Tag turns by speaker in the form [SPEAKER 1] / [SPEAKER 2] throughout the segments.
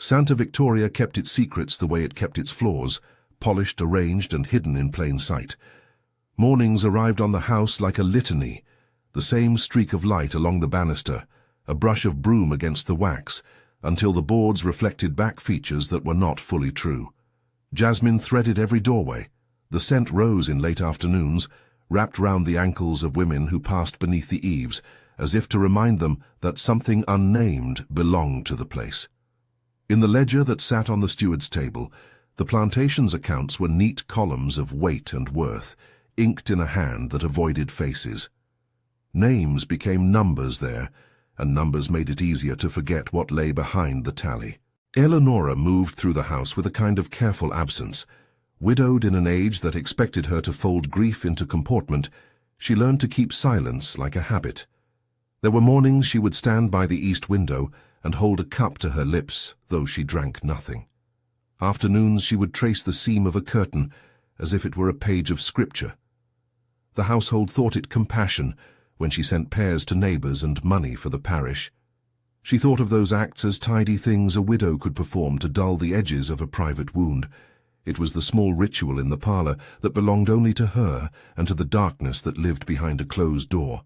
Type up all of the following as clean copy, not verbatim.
[SPEAKER 1] Santa Victoria kept its secrets the way it kept its flaws, polished, arranged, and hidden in plain sight. Mornings arrived on the house like a litany, the same streak of light along the banister, a brush of broom against the wax, until the boards reflected back features that were not fully true. Jasmine threaded every doorway. The scent rose in late afternoons, wrapped round the ankles of women who passed beneath the eaves, as if to remind them that something unnamed belonged to the place. In the ledger that sat on the steward's table, the plantation's accounts were neat columns of weight and worth, inked in a hand that avoided faces. Names became numbers there, and numbers made it easier to forget what lay behind the tally. Elonora moved through the house with a kind of careful absence. Widowed in an age that expected her to fold grief into comportment, she learned to keep silence like a habit. There were mornings she would stand by the east window and hold a cup to her lips, though she drank nothing. Afternoons she would trace the seam of a curtain, as if it were a page of scripture. The household thought it compassion when she sent pears to neighbours and money for the parish. She thought of those acts as tidy things a widow could perform to dull the edges of a private wound. It was the small ritual in the parlour that belonged only to her and to the darkness that lived behind a closed door.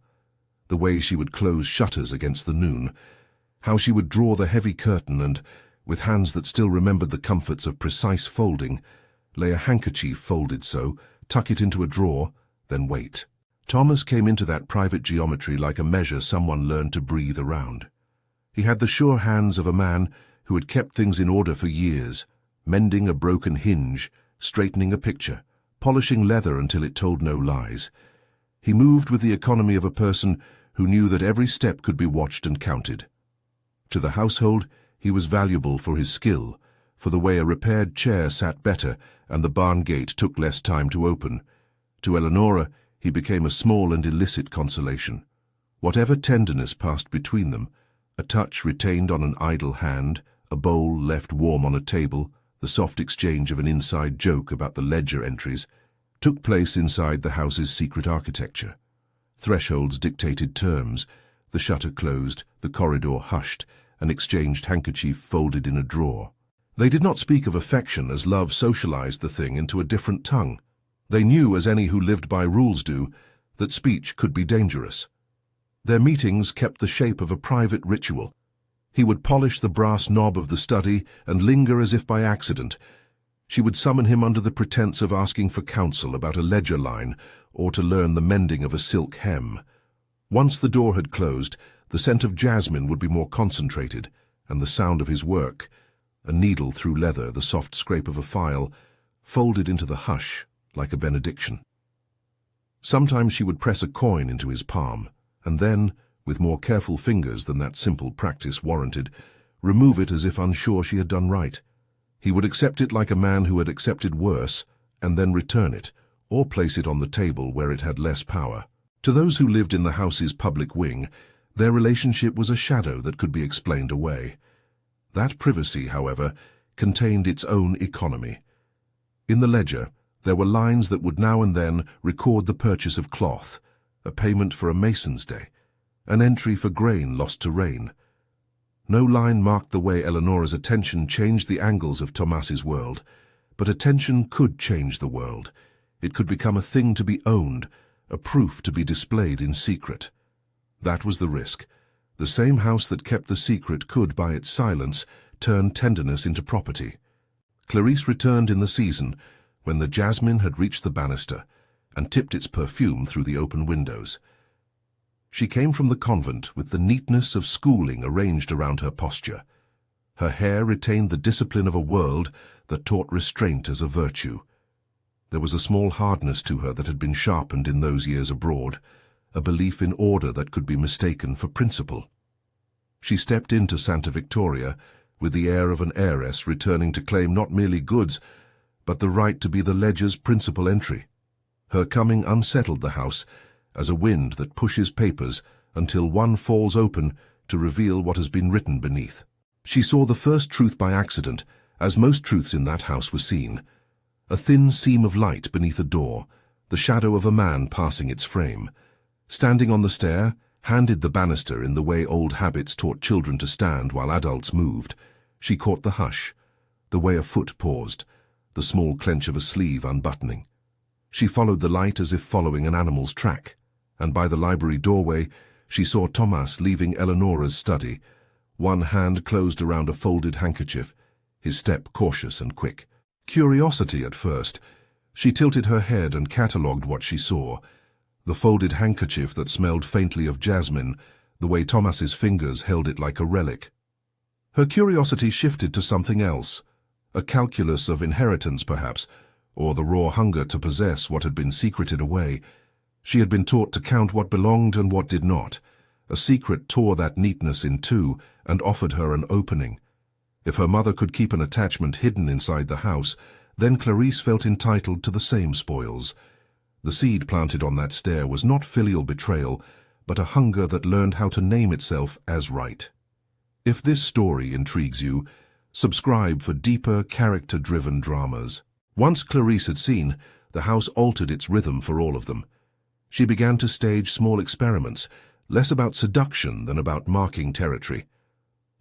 [SPEAKER 1] The way she would close shutters against the noon, how she would draw the heavy curtain and, with hands that still remembered the comforts of precise folding, lay a handkerchief folded so, tuck it into a drawer, then wait. Thomas came into that private geometry like a measure someone learned to breathe around. He had the sure hands of a man who had kept things in order for years, mending a broken hinge, straightening a picture, polishing leather until it told no lies. He moved with the economy of a person who knew that every step could be watched and counted. To the household, he was valuable for his skill, for the way a repaired chair sat better and the barn gate took less time to open. To Elonora, he became a small and illicit consolation. Whatever tenderness passed between them, a touch retained on an idle hand, a bowl left warm on a table, the soft exchange of an inside joke about the ledger entries, took place inside the house's secret architecture. Thresholds dictated terms, the shutter closed, the corridor hushed, an exchanged handkerchief folded in a drawer. They did not speak of affection as love socialized the thing into a different tongue. They knew, as any who lived by rules do, that speech could be dangerous. Their meetings kept the shape of a private ritual. He would polish the brass knob of the study and linger as if by accident. She would summon him under the pretense of asking for counsel about a ledger line or to learn the mending of a silk hem. Once the door had closed, the scent of jasmine would be more concentrated, and the sound of his work, a needle through leather, the soft scrape of a file, folded into the hush like a benediction. Sometimes she would press a coin into his palm, and then, with more careful fingers than that simple practice warranted, remove it as if unsure she had done right. He would accept it like a man who had accepted worse, and then return it, or place it on the table where it had less power. To those who lived in the house's public wing, their relationship was a shadow that could be explained away. That privacy, however, contained its own economy. In the ledger, there were lines that would now and then record the purchase of cloth, a payment for a mason's day, an entry for grain lost to rain. No line marked the way Eleonora's attention changed the angles of Tomas's world, but attention could change the world. It could become a thing to be owned, a proof to be displayed in secret. That was the risk. The same house that kept the secret could, by its silence, turn tenderness into property. Clarice returned in the season, when the jasmine had reached the banister, and tipped its perfume through the open windows. She came from the convent with the neatness of schooling arranged around her posture. Her hair retained the discipline of a world that taught restraint as a virtue. There was a small hardness to her that had been sharpened in those years abroad, a belief in order that could be mistaken for principle. She stepped into Santa Victoria with the air of an heiress returning to claim not merely goods, but the right to be the ledger's principal entry. Her coming unsettled the house, as a wind that pushes papers until one falls open to reveal what has been written beneath. She saw the first truth by accident, as most truths in that house were seen. A thin seam of light beneath a door, the shadow of a man passing its frame. Standing on the stair, handed the banister in the way old habits taught children to stand while adults moved. She caught the hush, the way a foot paused, the small clench of a sleeve unbuttoning. She followed the light as if following an animal's track, and by the library doorway she saw Thomas leaving Eleonora's study, one hand closed around a folded handkerchief, his step cautious and quick. Curiosity at first, she tilted her head and catalogued what she saw. The folded handkerchief that smelled faintly of jasmine, the way Thomas's fingers held it like a relic. Her curiosity shifted to something else, a calculus of inheritance perhaps, or the raw hunger to possess what had been secreted away. She had been taught to count what belonged and what did not. A secret tore that neatness in two and offered her an opening. If her mother could keep an attachment hidden inside the house, then Clarice felt entitled to the same spoils. The seed planted on that stair was not filial betrayal, but a hunger that learned how to name itself as right. If this story intrigues you, subscribe for deeper, character-driven dramas. Once Clarice had seen, the house altered its rhythm for all of them. She began to stage small experiments, less about seduction than about marking territory.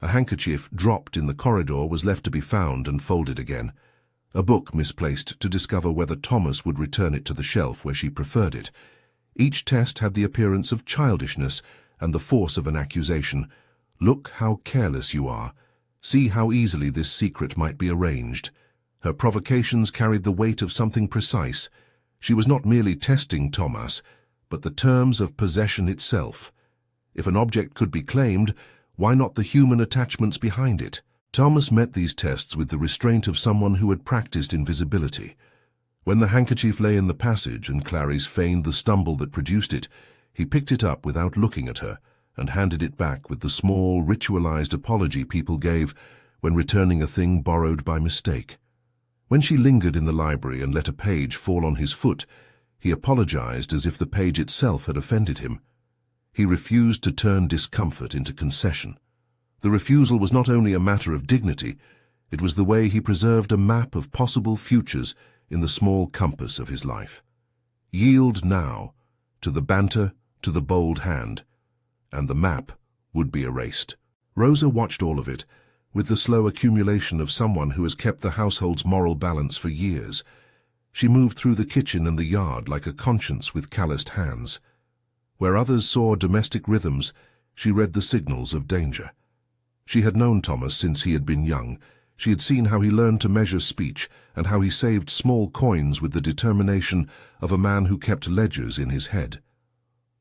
[SPEAKER 1] A handkerchief dropped in the corridor was left to be found and folded again. A book misplaced to discover whether Thomas would return it to the shelf where she preferred it. Each test had the appearance of childishness and the force of an accusation. Look how careless you are. See how easily this secret might be arranged. Her provocations carried the weight of something precise. She was not merely testing Thomas, but the terms of possession itself. If an object could be claimed, why not the human attachments behind it? Thomas met these tests with the restraint of someone who had practiced invisibility. When the handkerchief lay in the passage and Clarice feigned the stumble that produced it, he picked it up without looking at her and handed it back with the small, ritualized apology people gave when returning a thing borrowed by mistake. When she lingered in the library and let a page fall on his foot, he apologized as if the page itself had offended him. He refused to turn discomfort into concession. The refusal was not only a matter of dignity, it was the way he preserved a map of possible futures in the small compass of his life. Yield now, to the banter, to the bold hand, and the map would be erased. Rosa watched all of it, with the slow accumulation of someone who has kept the household's moral balance for years. She moved through the kitchen and the yard like a conscience with calloused hands. Where others saw domestic rhythms, she read the signals of danger. She had known Thomas since he had been young. She had seen how he learned to measure speech and how he saved small coins with the determination of a man who kept ledgers in his head.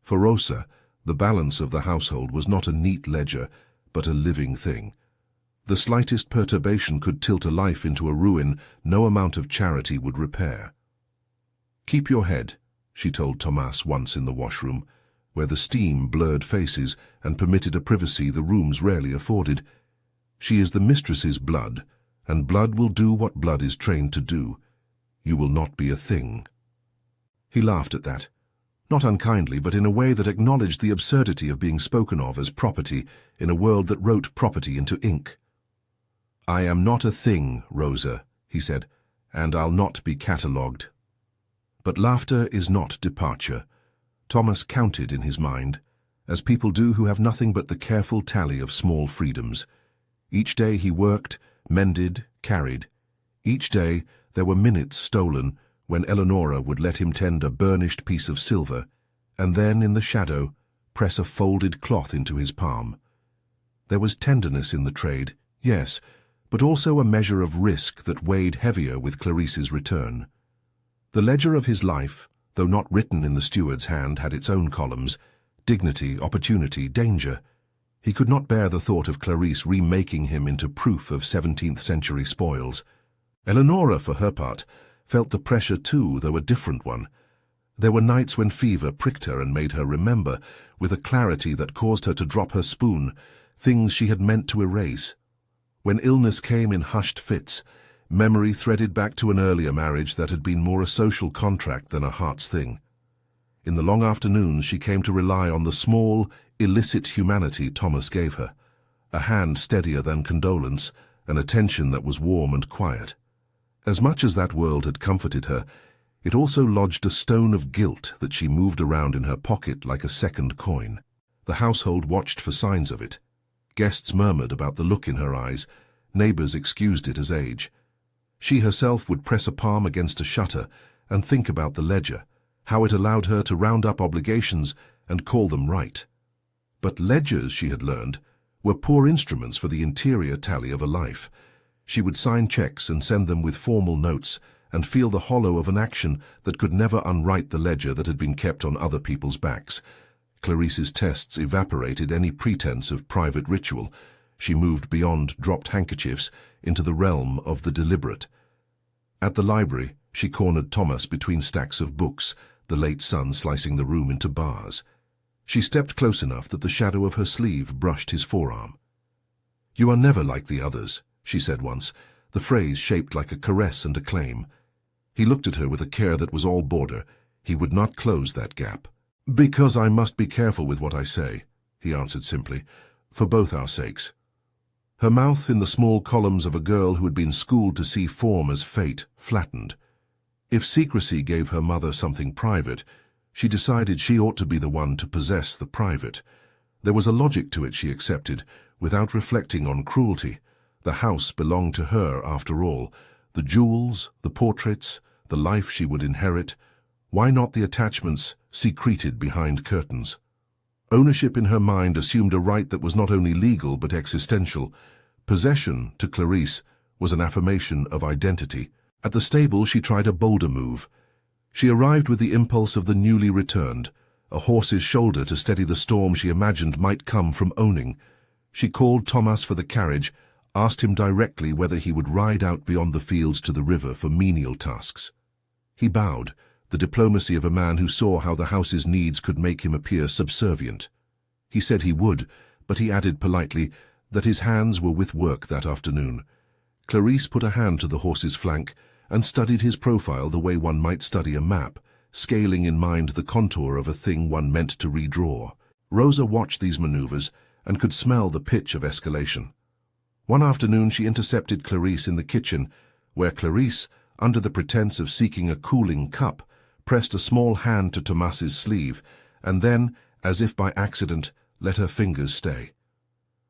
[SPEAKER 1] For Rosa, the balance of the household was not a neat ledger, but a living thing. The slightest perturbation could tilt a life into a ruin no amount of charity would repair. "Keep your head," she told Thomas once in the washroom, where the steam blurred faces and permitted a privacy the rooms rarely afforded. "She is the mistress's blood, and blood will do what blood is trained to do. You will not be a thing." He laughed at that, not unkindly, but in a way that acknowledged the absurdity of being spoken of as property in a world that wrote property into ink. "I am not a thing, Rosa," he said, "and I'll not be catalogued." But laughter is not departure. Thomas counted in his mind, as people do who have nothing but the careful tally of small freedoms. Each day he worked, mended, carried. Each day there were minutes stolen when Elonora would let him tend a burnished piece of silver, and then, in the shadow, press a folded cloth into his palm. There was tenderness in the trade, yes, but also a measure of risk that weighed heavier with Clarice's return. The ledger of his life, though not written in the steward's hand, had its own columns: dignity, opportunity, danger. He could not bear the thought of Clarice remaking him into proof of 17th-century spoils. Elonora, for her part, felt the pressure too, though a different one. There were nights when fever pricked her and made her remember, with a clarity that caused her to drop her spoon, things she had meant to erase. When illness came in hushed fits, memory threaded back to an earlier marriage that had been more a social contract than a heart's thing. In the long afternoons she came to rely on the small, illicit humanity Thomas gave her, a hand steadier than condolence, an attention that was warm and quiet. As much as that world had comforted her, it also lodged a stone of guilt that she moved around in her pocket like a second coin. The household watched for signs of it. Guests murmured about the look in her eyes, Neighbors excused it as age. She herself would press a palm against a shutter and think about the ledger, how it allowed her to round up obligations and call them right. But ledgers, she had learned, were poor instruments for the interior tally of a life. She would sign checks and send them with formal notes and feel the hollow of an action that could never unwrite the ledger that had been kept on other people's backs. Clarice's tests evaporated any pretense of private ritual. She moved beyond dropped handkerchiefs into the realm of the deliberate. At the library, she cornered Thomas between stacks of books, the late sun slicing the room into bars. She stepped close enough that the shadow of her sleeve brushed his forearm. "You are never like the others," she said once, the phrase shaped like a caress and a claim. He looked at her with a care that was all border. He would not close that gap. "Because I must be careful with what I say," he answered simply, "for both our sakes." Her mouth, in the small columns of a girl who had been schooled to see form as fate, flattened. If secrecy gave her mother something private, she decided she ought to be the one to possess the private. There was a logic to it, she accepted, without reflecting on cruelty. The house belonged to her, after all. The jewels, the portraits, the life she would inherit. Why not the attachments secreted behind curtains? Ownership in her mind assumed a right that was not only legal but existential. Possession, to Clarice, was an affirmation of identity. At the stable she tried a bolder move. She arrived with the impulse of the newly returned, a horse's shoulder to steady the storm she imagined might come from owning. She called Thomas for the carriage, asked him directly whether he would ride out beyond the fields to the river for menial tasks. He bowed, the diplomacy of a man who saw how the house's needs could make him appear subservient. He said he would, but he added politely that his hands were with work that afternoon. Clarice put a hand to the horse's flank and studied his profile the way one might study a map, scaling in mind the contour of a thing one meant to redraw. Rosa watched these maneuvers and could smell the pitch of escalation. One afternoon she intercepted Clarice in the kitchen, where Clarice, under the pretense of seeking a cooling cup, pressed a small hand to Thomas's sleeve, and then, as if by accident, let her fingers stay.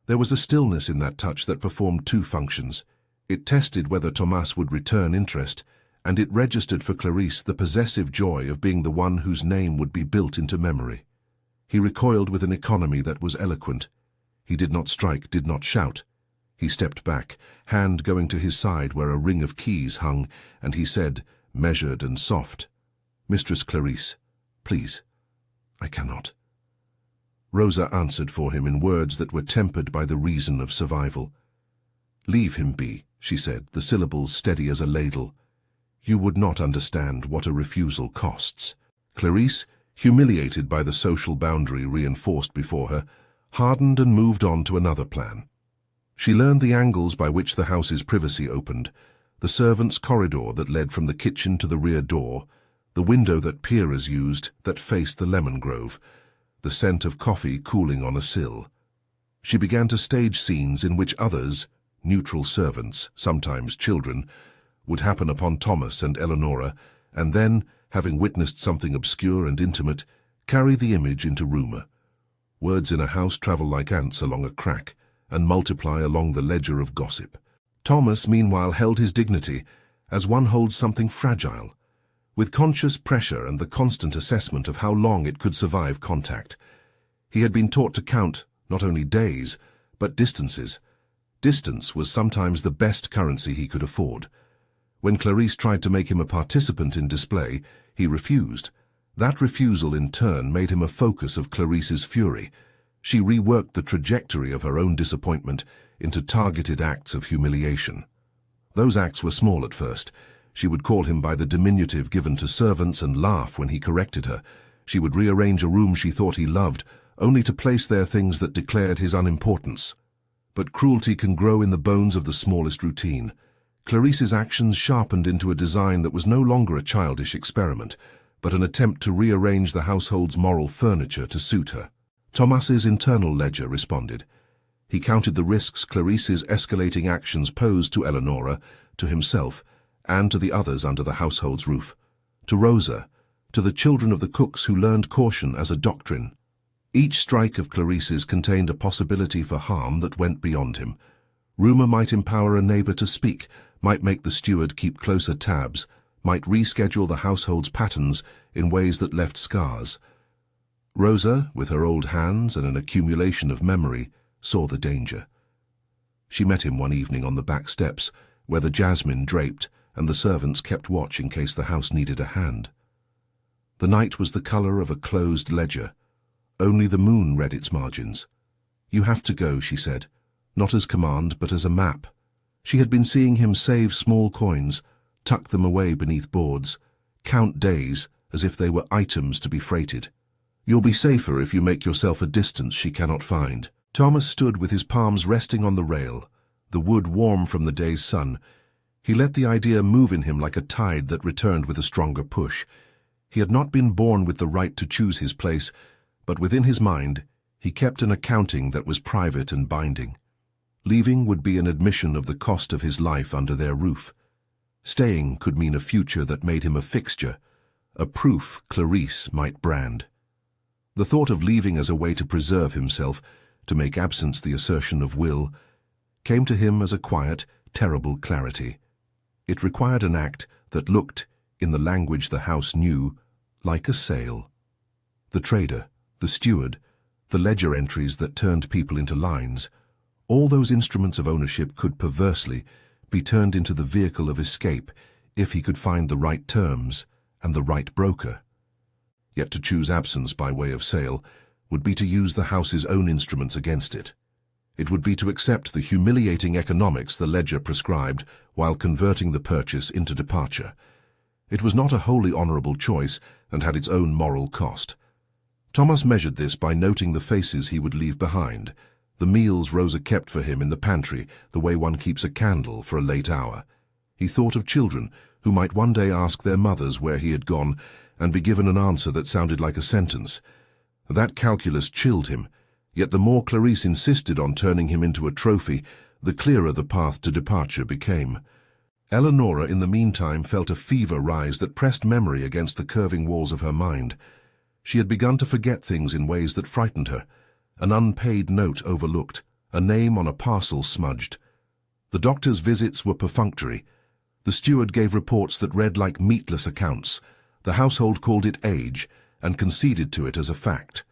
[SPEAKER 1] There was a stillness in that touch that performed two functions. It tested whether Thomas would return interest, and it registered for Clarice the possessive joy of being the one whose name would be built into memory. He recoiled with an economy that was eloquent. He did not strike, did not shout. He stepped back, hand going to his side where a ring of keys hung, and he said, measured and soft, "Mistress Clarice, please, I cannot." Rosa answered for him in words that were tempered by the reason of survival. "Leave him be," she said, the syllables steady as a ladle. "You would not understand what a refusal costs." Clarice, humiliated by the social boundary reinforced before her, hardened and moved on to another plan. She learned the angles by which the house's privacy opened, the servants' corridor that led from the kitchen to the rear door, the window that peerers used that faced the lemon grove, the scent of coffee cooling on a sill. She began to stage scenes in which others, neutral servants, sometimes children, would happen upon Thomas and Elonora, and then, having witnessed something obscure and intimate, carry the image into rumor. Words in a house travel like ants along a crack, and multiply along the ledger of gossip. Thomas, meanwhile, held his dignity, as one holds something fragile, with conscious pressure and the constant assessment of how long it could survive contact. He had been taught to count not only days, but distances. Distance was sometimes the best currency he could afford. When Clarice tried to make him a participant in display, he refused. That refusal, in turn, made him a focus of Clarice's fury. She reworked the trajectory of her own disappointment into targeted acts of humiliation. Those acts were small at first. She would call him by the diminutive given to servants and laugh when he corrected her. She would rearrange a room she thought he loved, only to place there things that declared his unimportance. But cruelty can grow in the bones of the smallest routine. Clarice's actions sharpened into a design that was no longer a childish experiment, but an attempt to rearrange the household's moral furniture to suit her. Thomas's internal ledger responded. He counted the risks Clarice's escalating actions posed to Elonora, to himself, and to the others under the household's roof, to Rosa, to the children of the cooks who learned caution as a doctrine. Each strike of Clarice's contained a possibility for harm that went beyond him. Rumor might empower a neighbor to speak, might make the steward keep closer tabs, might reschedule the household's patterns in ways that left scars. Rosa, with her old hands and an accumulation of memory, saw the danger. She met him one evening on the back steps, where the jasmine draped and the servants kept watch in case the house needed a hand. The night was the color of a closed ledger. Only the moon read its margins. "You have to go," she said, not as command but as a map. She had been seeing him save small coins, tuck them away beneath boards, count days as if they were items to be freighted. "You'll be safer if you make yourself a distance she cannot find." Thomas stood with his palms resting on the rail, the wood warm from the day's sun. He let the idea move in him like a tide that returned with a stronger push. He had not been born with the right to choose his place, but within his mind he kept an accounting that was private and binding. Leaving would be an admission of the cost of his life under their roof. Staying could mean a future that made him a fixture, a proof Clarice might brand. The thought of leaving as a way to preserve himself, to make absence the assertion of will, came to him as a quiet, terrible clarity. It required an act that looked, in the language the house knew, like a sale. The trader, the steward, the ledger entries that turned people into lines, all those instruments of ownership could perversely be turned into the vehicle of escape if he could find the right terms and the right broker. Yet to choose absence by way of sale would be to use the house's own instruments against it. It would be to accept the humiliating economics the ledger prescribed while converting the purchase into departure. It was not a wholly honorable choice and had its own moral cost. Thomas measured this by noting the faces he would leave behind, the meals Rosa kept for him in the pantry, the way one keeps a candle for a late hour. He thought of children who might one day ask their mothers where he had gone and be given an answer that sounded like a sentence. That calculus chilled him, yet the more Clarice insisted on turning him into a trophy, the clearer the path to departure became. Elonora, in the meantime, felt a fever rise that pressed memory against the curving walls of her mind. She had begun to forget things in ways that frightened her. An unpaid note overlooked, a name on a parcel smudged. The doctor's visits were perfunctory. The steward gave reports that read like meatless accounts. The household called it age and conceded to it as a fact.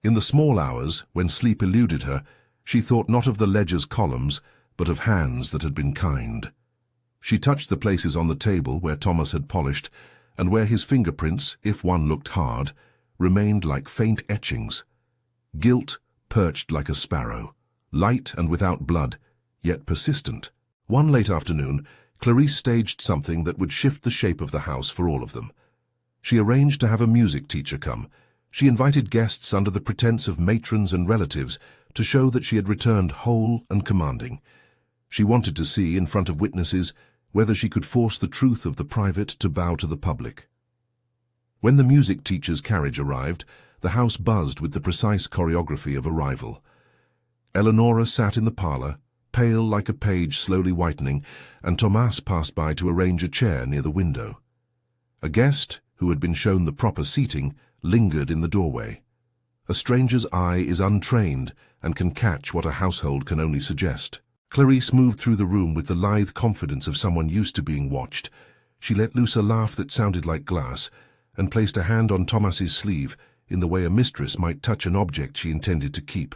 [SPEAKER 1] In the small hours, when sleep eluded her, she thought not of the ledger's columns, but of hands that had been kind. She touched the places on the table where Thomas had polished, and where his fingerprints, if one looked hard, remained like faint etchings. Guilt perched like a sparrow, light and without blood, yet persistent. One late afternoon, Clarice staged something that would shift the shape of the house for all of them. She arranged to have a music teacher come. She invited guests under the pretense of matrons and relatives to show that she had returned whole and commanding. She wanted to see, in front of witnesses, whether she could force the truth of the private to bow to the public. When the music teacher's carriage arrived, the house buzzed with the precise choreography of arrival. Elonora sat in the parlor, pale like a page slowly whitening, and Thomas passed by to arrange a chair near the window. A guest, who had been shown the proper seating, lingered in the doorway. A stranger's eye is untrained and can catch what a household can only suggest. Clarice moved through the room with the lithe confidence of someone used to being watched. She let loose a laugh that sounded like glass, and placed a hand on Thomas's sleeve in the way a mistress might touch an object she intended to keep.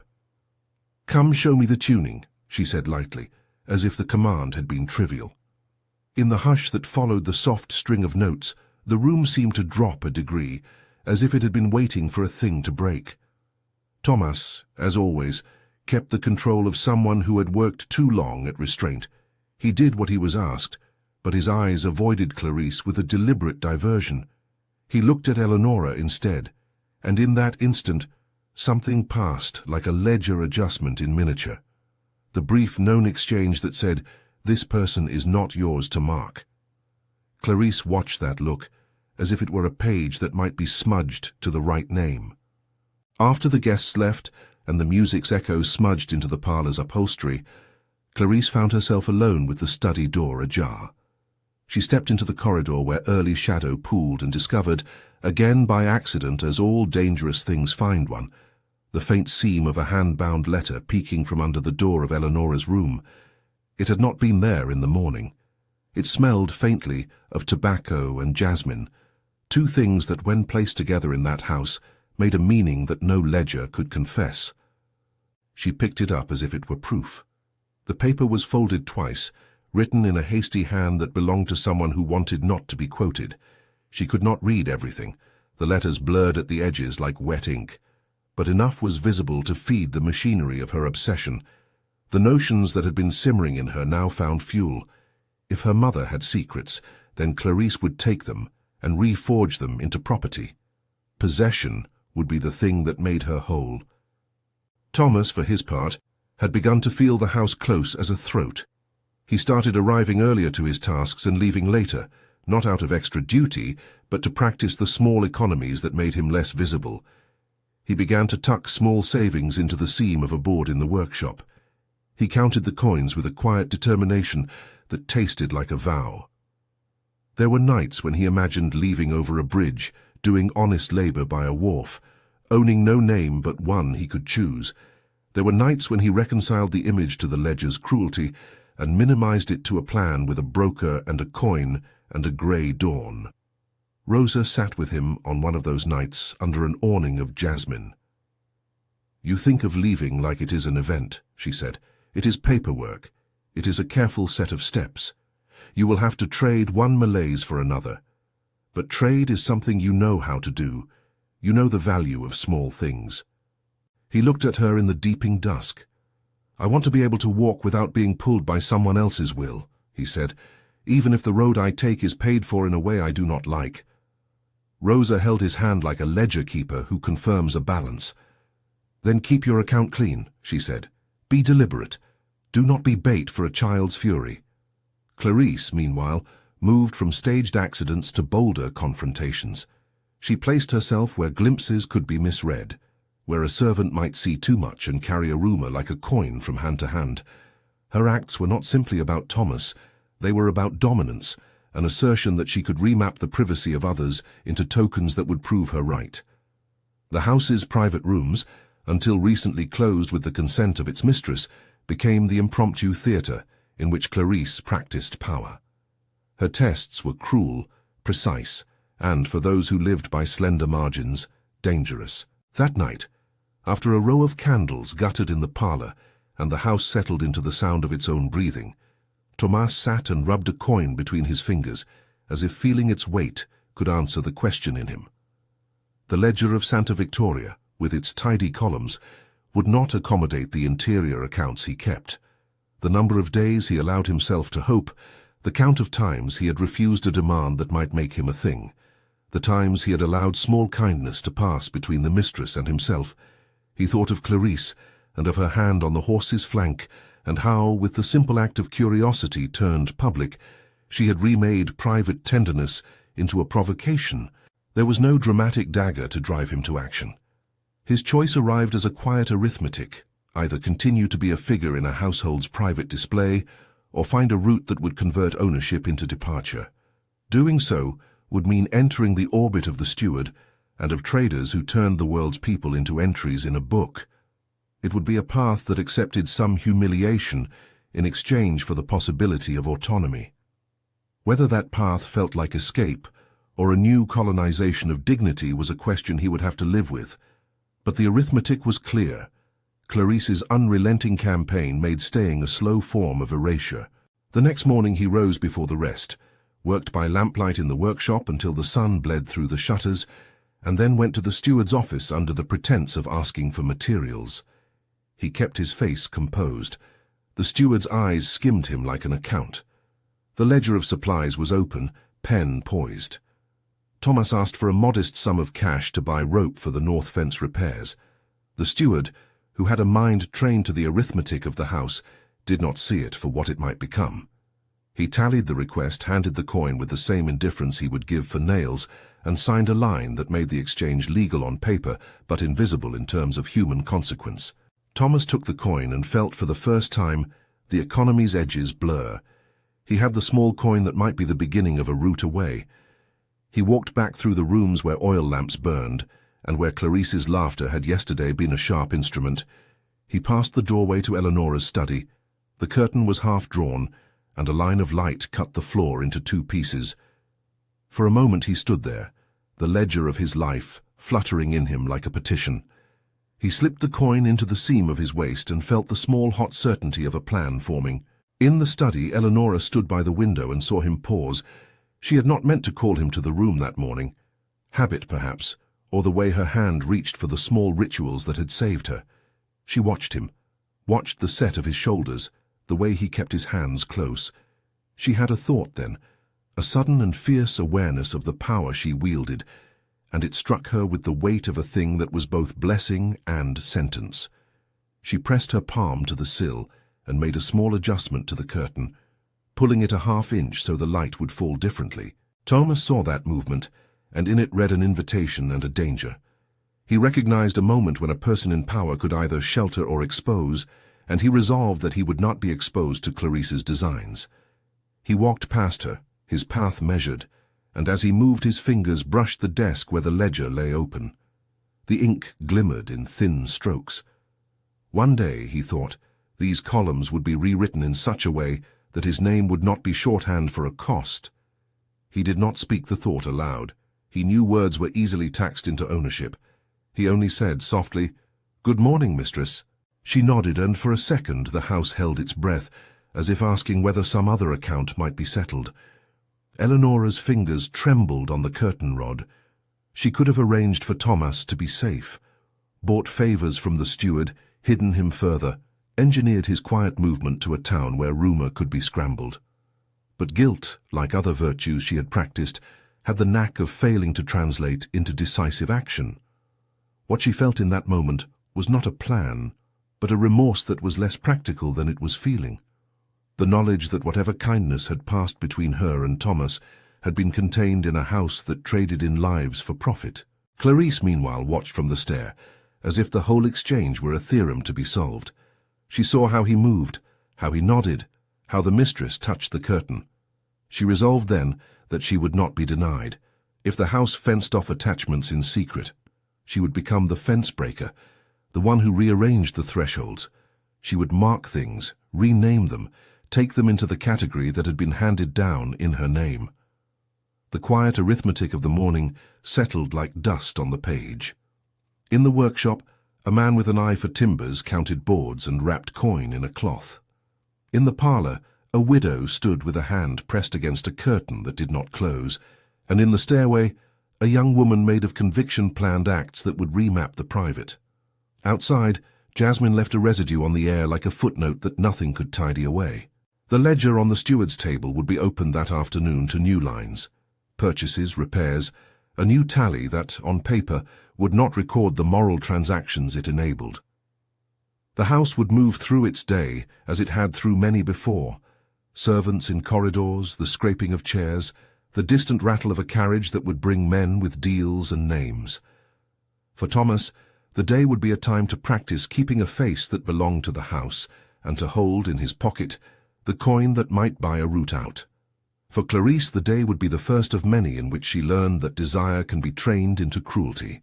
[SPEAKER 1] "Come show me the tuning," she said lightly, as if the command had been trivial. In the hush that followed the soft string of notes, the room seemed to drop a degree, as if it had been waiting for a thing to break. Thomas, as always, kept the control of someone who had worked too long at restraint. He did what he was asked, but his eyes avoided Clarice with a deliberate diversion. He looked at Elonora instead, and in that instant, something passed like a ledger adjustment in miniature. The brief known exchange that said, "This person is not yours to mark." Clarice watched that look, as if it were a page that might be smudged to the right name. After the guests left, and the music's echoes smudged into the parlor's upholstery, Clarice found herself alone with the study door ajar. She stepped into the corridor where early shadow pooled and discovered, again by accident as all dangerous things find one, the faint seam of a hand-bound letter peeking from under the door of Eleonora's room. It had not been there in the morning. It smelled faintly of tobacco and jasmine, two things that, when placed together in that house, made a meaning that no ledger could confess. She picked it up as if it were proof. The paper was folded twice, written in a hasty hand that belonged to someone who wanted not to be quoted. She could not read everything, the letters blurred at the edges like wet ink, but enough was visible to feed the machinery of her obsession. The notions that had been simmering in her now found fuel. If her mother had secrets, then Clarice would take them and reforge them into property. Possession would be the thing that made her whole. Thomas, for his part, had begun to feel the house close as a throat. He started arriving earlier to his tasks and leaving later, not out of extra duty, but to practice the small economies that made him less visible. He began to tuck small savings into the seam of a board in the workshop. He counted the coins with a quiet determination that tasted like a vow. There were nights when he imagined leaving over a bridge, doing honest labor by a wharf, owning no name but one he could choose. There were nights when he reconciled the image to the ledger's cruelty and minimized it to a plan with a broker and a coin and a grey dawn. Rosa sat with him on one of those nights under an awning of jasmine. "You think of leaving like it is an event," she said. "It is paperwork. It is a careful set of steps. You will have to trade one malaise for another. But trade is something you know how to do. You know the value of small things." He looked at her in the deeping dusk. "I want to be able to walk without being pulled by someone else's will," he said, "even if the road I take is paid for in a way I do not like." Rosa held his hand like a ledger keeper who confirms a balance. "Then keep your account clean," she said. "Be deliberate. Do not be bait for a child's fury." Clarice, meanwhile, moved from staged accidents to bolder confrontations. She placed herself where glimpses could be misread, where a servant might see too much and carry a rumor like a coin from hand to hand. Her acts were not simply about Thomas, they were about dominance, an assertion that she could remap the privacy of others into tokens that would prove her right. The house's private rooms, until recently closed with the consent of its mistress, became the impromptu theatre in which Clarice practiced power. Her tests were cruel, precise, and, for those who lived by slender margins, dangerous. That night, after a row of candles guttered in the parlour and the house settled into the sound of its own breathing, Thomas sat and rubbed a coin between his fingers, as if feeling its weight could answer the question in him. The ledger of Santa Victoria, with its tidy columns, would not accommodate the interior accounts he kept. The number of days he allowed himself to hope, the count of times he had refused a demand that might make him a thing, the times he had allowed small kindness to pass between the mistress and himself. He thought of Clarice and of her hand on the horse's flank, and how, with the simple act of curiosity turned public, she had remade private tenderness into a provocation. There was no dramatic dagger to drive him to action. His choice arrived as a quiet arithmetic, either continue to be a figure in a household's private display, or find a route that would convert ownership into departure. Doing so would mean entering the orbit of the steward and of traders who turned the world's people into entries in a book. It would be a path that accepted some humiliation in exchange for the possibility of autonomy. Whether that path felt like escape or a new colonization of dignity was a question he would have to live with. But the arithmetic was clear. Clarice's unrelenting campaign made staying a slow form of erasure. The next morning he rose before the rest, worked by lamplight in the workshop until the sun bled through the shutters, and then went to the steward's office under the pretense of asking for materials. He kept his face composed. The steward's eyes skimmed him like an account. The ledger of supplies was open, pen poised. Thomas asked for a modest sum of cash to buy rope for the north fence repairs. The steward, who had a mind trained to the arithmetic of the house, did not see it for what it might become. He tallied the request, handed the coin with the same indifference he would give for nails, and signed a line that made the exchange legal on paper but invisible in terms of human consequence. Thomas took the coin and felt for the first time the economy's edges blur. He had the small coin that might be the beginning of a route away. He walked back through the rooms where oil lamps burned, and where Clarice's laughter had yesterday been a sharp instrument. He passed the doorway to Eleonora's study. The curtain was half drawn, and a line of light cut the floor into two pieces. For a moment he stood there, the ledger of his life fluttering in him like a petition. He slipped the coin into the seam of his waist and felt the small hot certainty of a plan forming. In the study, Elonora stood by the window and saw him pause. She had not meant to call him to the room that morning. Habit, perhaps, or the way her hand reached for the small rituals that had saved her. She watched him, watched the set of his shoulders, the way he kept his hands close. She had a thought then, a sudden and fierce awareness of the power she wielded, and it struck her with the weight of a thing that was both blessing and sentence. She pressed her palm to the sill and made a small adjustment to the curtain, pulling it a half-inch so the light would fall differently. Thomas saw that movement, and in it read an invitation and a danger. He recognized a moment when a person in power could either shelter or expose, and he resolved that he would not be exposed to Clarice's designs. He walked past her, his path measured, and as he moved his fingers brushed the desk where the ledger lay open. The ink glimmered in thin strokes. One day, he thought, these columns would be rewritten in such a way that his name would not be shorthand for a cost. He did not speak the thought aloud. He knew words were easily taxed into ownership. He only said softly, "Good morning, mistress." She nodded, and for a second the house held its breath, as if asking whether some other account might be settled. Eleonora's fingers trembled on the curtain rod. She could have arranged for Thomas to be safe, bought favors from the steward, hidden him further, engineered his quiet movement to a town where rumor could be scrambled. But guilt, like other virtues she had practiced, had the knack of failing to translate into decisive action. What she felt in that moment was not a plan, but a remorse that was less practical than it was feeling. The knowledge that whatever kindness had passed between her and Thomas had been contained in a house that traded in lives for profit. Clarice, meanwhile, watched from the stair, as if the whole exchange were a theorem to be solved. She saw how he moved, how he nodded, how the mistress touched the curtain. She resolved then that she would not be denied. If the house fenced off attachments in secret, she would become the fence-breaker, the one who rearranged the thresholds. She would mark things, rename them, take them into the category that had been handed down in her name. The quiet arithmetic of the morning settled like dust on the page. In the workshop, a man with an eye for timbers counted boards and wrapped coin in a cloth. In the parlor, a widow stood with a hand pressed against a curtain that did not close, and in the stairway, a young woman made of conviction planned acts that would remap the private. Outside, Jasmine left a residue on the air like a footnote that nothing could tidy away. The ledger on the steward's table would be opened that afternoon to new lines, purchases, repairs, a new tally that, on paper, would not record the moral transactions it enabled. The house would move through its day as it had through many before. Servants in corridors, the scraping of chairs, the distant rattle of a carriage that would bring men with deals and names. For Thomas, the day would be a time to practice keeping a face that belonged to the house, and to hold in his pocket the coin that might buy a route out. For Clarice, the day would be the first of many in which she learned that desire can be trained into cruelty.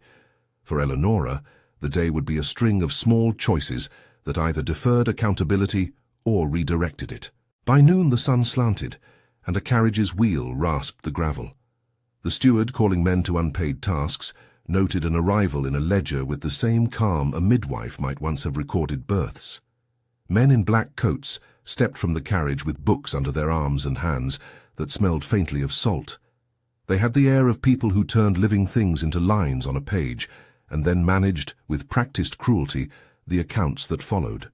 [SPEAKER 1] For Elonora, the day would be a string of small choices that either deferred accountability or redirected it. By noon the sun slanted, and a carriage's wheel rasped the gravel. The steward, calling men to unpaid tasks, noted an arrival in a ledger with the same calm a midwife might once have recorded births. Men in black coats stepped from the carriage with books under their arms and hands that smelled faintly of salt. They had the air of people who turned living things into lines on a page, and then managed, with practiced cruelty, the accounts that followed.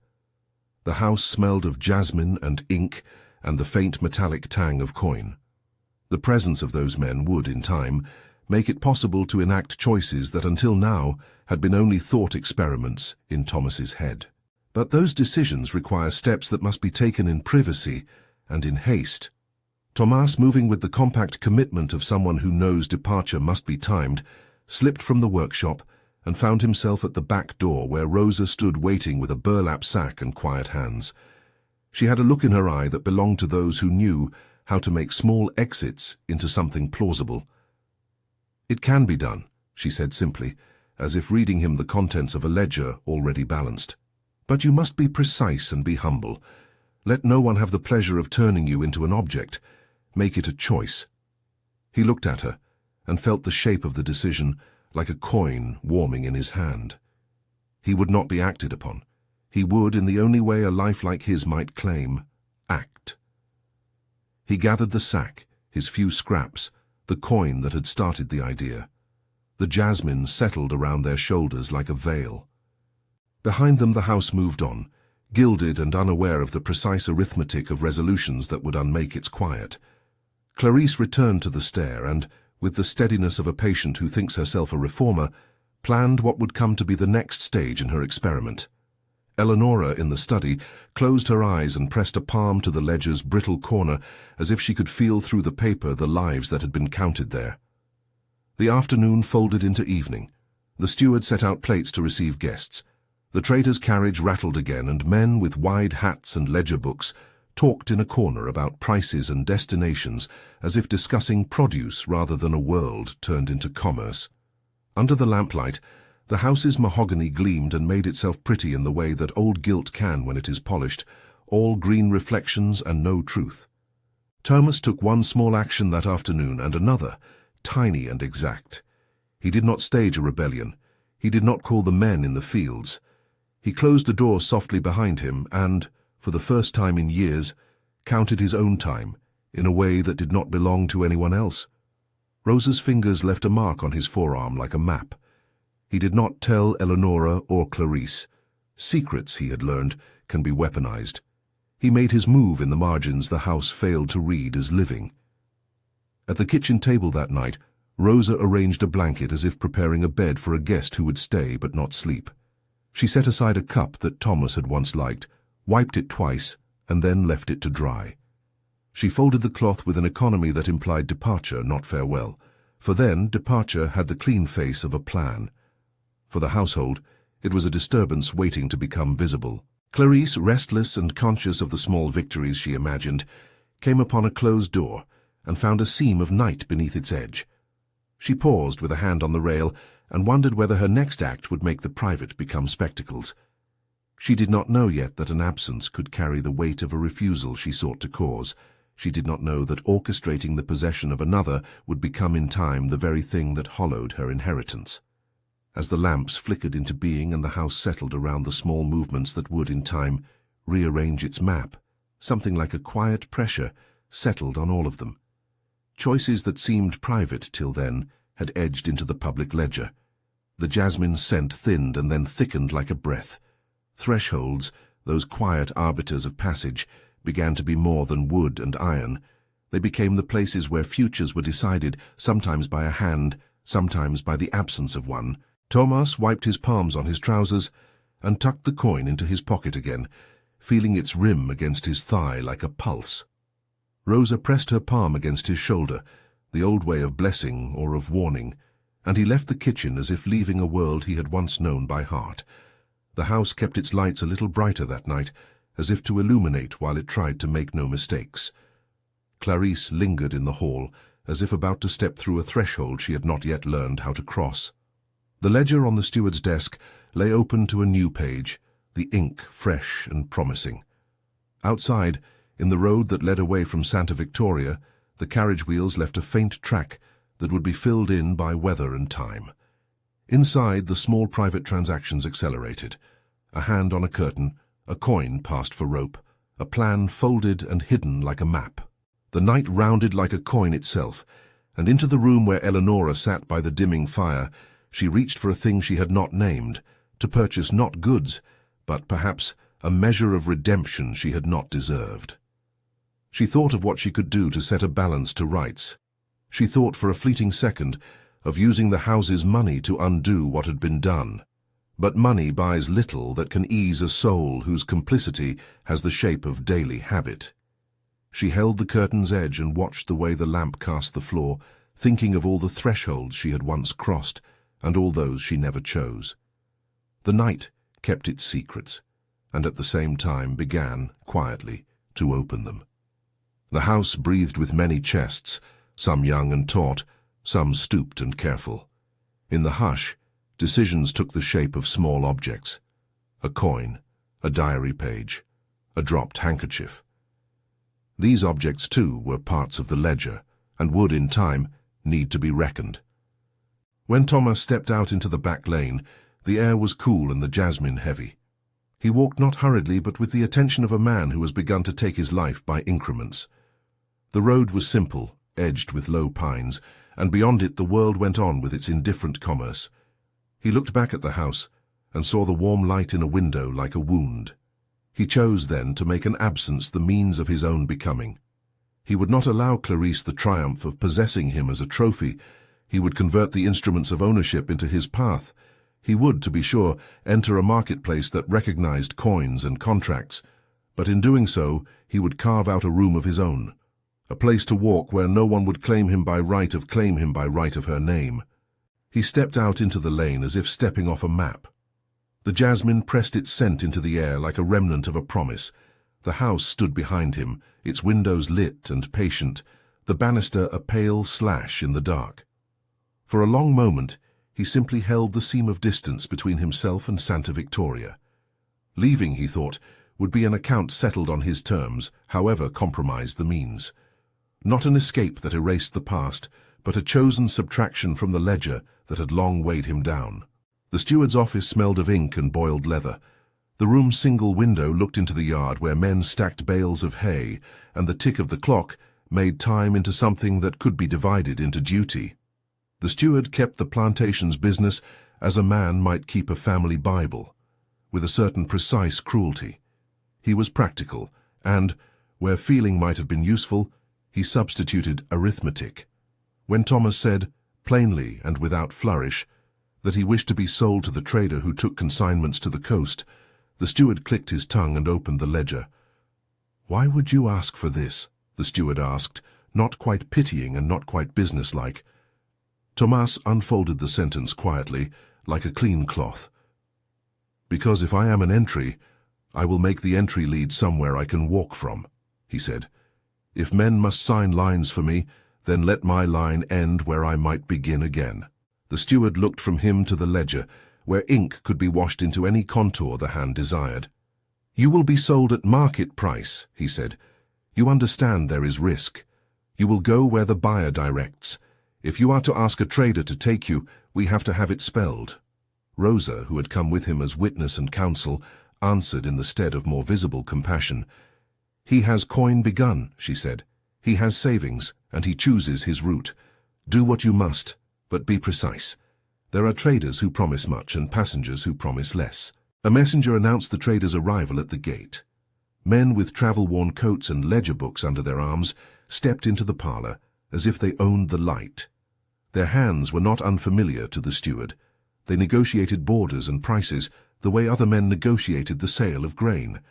[SPEAKER 1] The house smelled of jasmine and ink and the faint metallic tang of coin. The presence of those men would, in time, make it possible to enact choices that until now had been only thought experiments in Thomas's head. But those decisions require steps that must be taken in privacy and in haste. Thomas, moving with the compact commitment of someone who knows departure must be timed, slipped from the workshop and found himself at the back door where Rosa stood waiting with a burlap sack and quiet hands. She had a look in her eye that belonged to those who knew how to make small exits into something plausible. "It can be done," she said simply, as if reading him the contents of a ledger already balanced. "But you must be precise and be humble. Let no one have the pleasure of turning you into an object. Make it a choice. He looked at her and felt the shape of the decision like a coin warming in his hand. He would not be acted upon. He would, in the only way a life like his might claim, act. He gathered the sack, his few scraps, the coin that had started the idea. The jasmine settled around their shoulders like a veil. Behind them the house moved on, gilded and unaware of the precise arithmetic of resolutions that would unmake its quiet. Clarice returned to the stair and, with the steadiness of a patient who thinks herself a reformer, planned what would come to be the next stage in her experiment. Elonora, in the study, closed her eyes and pressed a palm to the ledger's brittle corner as if she could feel through the paper the lives that had been counted there. The afternoon folded into evening. The steward set out plates to receive guests. The trader's carriage rattled again, and men with wide hats and ledger books talked in a corner about prices and destinations as if discussing produce rather than a world turned into commerce. Under the lamplight, the house's mahogany gleamed and made itself pretty in the way that old gilt can when it is polished, all green reflections and no truth. Thomas took one small action that afternoon and another, tiny and exact. He did not stage a rebellion. He did not call the men in the fields. He closed the door softly behind him and, for the first time in years, counted his own time in a way that did not belong to anyone else. Rosa's fingers left a mark on his forearm like a map. He did not tell Elonora or Clarice. Secrets, he had learned, can be weaponized. He made his move in the margins the house failed to read as living. At the kitchen table that night, Rosa arranged a blanket as if preparing a bed for a guest who would stay but not sleep. She set aside a cup that Thomas had once liked, wiped it twice, and then left it to dry. She folded the cloth with an economy that implied departure, not farewell, for then departure had the clean face of a plan. For the household, it was a disturbance waiting to become visible. Clarice, restless and conscious of the small victories she imagined, came upon a closed door and found a seam of night beneath its edge. She paused with a hand on the rail and wondered whether her next act would make the private become spectacles. She did not know yet that an absence could carry the weight of a refusal she sought to cause. She did not know that orchestrating the possession of another would become in time the very thing that hollowed her inheritance. As the lamps flickered into being and the house settled around the small movements that would, in time, rearrange its map, something like a quiet pressure settled on all of them. Choices that seemed private till then had edged into the public ledger. The jasmine scent thinned and then thickened like a breath. Thresholds, those quiet arbiters of passage, began to be more than wood and iron. They became the places where futures were decided, sometimes by a hand, sometimes by the absence of one. Thomas wiped his palms on his trousers and tucked the coin into his pocket again, feeling its rim against his thigh like a pulse. Rosa pressed her palm against his shoulder, the old way of blessing or of warning, and he left the kitchen as if leaving a world he had once known by heart. The house kept its lights a little brighter that night, as if to illuminate while it tried to make no mistakes. Clarice lingered in the hall, as if about to step through a threshold she had not yet learned how to cross. The ledger on the steward's desk lay open to a new page, the ink fresh and promising. Outside, in the road that led away from Santa Victoria, the carriage wheels left a faint track that would be filled in by weather and time. Inside, the small private transactions accelerated. A hand on a curtain, a coin passed for rope, a plan folded and hidden like a map. The night rounded like a coin itself, and into the room where Elonora sat by the dimming fire, she reached for a thing she had not named, to purchase not goods, but perhaps a measure of redemption she had not deserved. She thought of what she could do to set a balance to rights. She thought for a fleeting second of using the house's money to undo what had been done. But money buys little that can ease a soul whose complicity has the shape of daily habit. She held the curtain's edge and watched the way the lamp cast the floor, thinking of all the thresholds she had once crossed and all those she never chose. The night kept its secrets, and at the same time began, quietly, to open them. The house breathed with many chests, some young and taut, some stooped and careful. In the hush, decisions took the shape of small objects. A coin, a diary page, a dropped handkerchief. These objects, too, were parts of the ledger, and would, in time, need to be reckoned. When Thomas stepped out into the back lane, the air was cool and the jasmine heavy. He walked not hurriedly, but with the attention of a man who has begun to take his life by increments. The road was simple, edged with low pines, and beyond it the world went on with its indifferent commerce. He looked back at the house and saw the warm light in a window like a wound. He chose, then, to make an absence the means of his own becoming. He would not allow Clarice the triumph of possessing him as a trophy. He would convert the instruments of ownership into his path. He would, to be sure, enter a marketplace that recognized coins and contracts, but in doing so he would carve out a room of his own, a place to walk where no one would claim him by right of her name. He stepped out into the lane as if stepping off a map. The jasmine pressed its scent into the air like a remnant of a promise. The house stood behind him, its windows lit and patient, the banister a pale slash in the dark. For a long moment, he simply held the seam of distance between himself and Santa Victoria. Leaving, he thought, would be an account settled on his terms, however compromised the means. Not an escape that erased the past, but a chosen subtraction from the ledger that had long weighed him down. The steward's office smelled of ink and boiled leather. The room's single window looked into the yard where men stacked bales of hay, and the tick of the clock made time into something that could be divided into duty. The steward kept the plantation's business as a man might keep a family Bible, with a certain precise cruelty. He was practical, and, where feeling might have been useful, he substituted arithmetic. When Thomas said, plainly and without flourish, that he wished to be sold to the trader who took consignments to the coast, the steward clicked his tongue and opened the ledger. "Why would you ask for this?" the steward asked, not quite pitying and not quite businesslike. Thomas unfolded the sentence quietly, like a clean cloth. "Because if I am an entry, I will make the entry lead somewhere I can walk from," he said. "If men must sign lines for me, then let my line end where I might begin again." The steward looked from him to the ledger, where ink could be washed into any contour the hand desired. "You will be sold at market price," he said. "You understand there is risk. You will go where the buyer directs. If you are to ask a trader to take you, we have to have it spelled." Rosa, who had come with him as witness and counsel, answered in the stead of more visible compassion. "He has coin begun," she said. "He has savings, and he chooses his route. Do what you must, but be precise. There are traders who promise much and passengers who promise less." A messenger announced the trader's arrival at the gate. Men with travel-worn coats and ledger books under their arms stepped into the parlor as if they owned the light. Their hands were not unfamiliar to the steward. They negotiated borders and prices the way other men negotiated the sale of grain.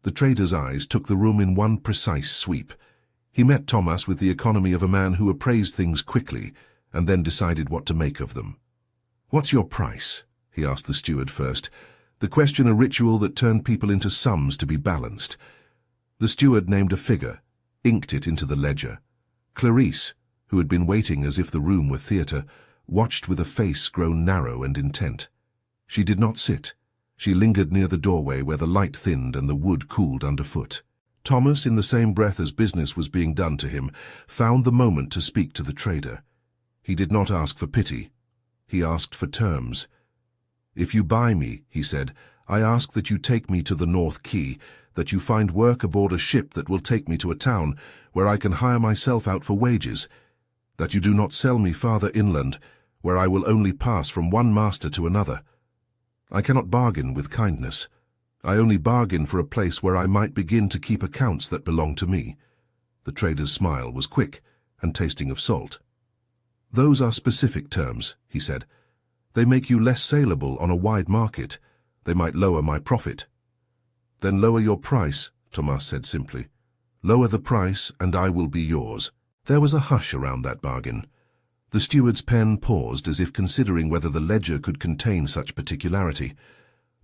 [SPEAKER 1] The trader's eyes took the room in one precise sweep. He met Thomas with the economy of a man who appraised things quickly and then decided what to make of them. "What's your price?" he asked the steward first, the question a ritual that turned people into sums to be balanced. The steward named a figure, inked it into the ledger. Clarice, who had been waiting as if the room were theatre, watched with a face grown narrow and intent. She did not sit. She lingered near the doorway where the light thinned and the wood cooled underfoot. Thomas, in the same breath as business was being done to him, found the moment to speak to the trader. He did not ask for pity. He asked for terms. "If you buy me," he said, "I ask that you take me to the North Quay, that you find work aboard a ship that will take me to a town where I can hire myself out for wages, that you do not sell me farther inland, where I will only pass from one master to another. I cannot bargain with kindness. I only bargain for a place where I might begin to keep accounts that belong to me." The trader's smile was quick and tasting of salt. "Those are specific terms," he said. "They make you less saleable on a wide market. They might lower my profit." "Then lower your price," Thomas said simply. "Lower the price, and I will be yours." There was a hush around that bargain. The steward's pen paused as if considering whether the ledger could contain such particularity.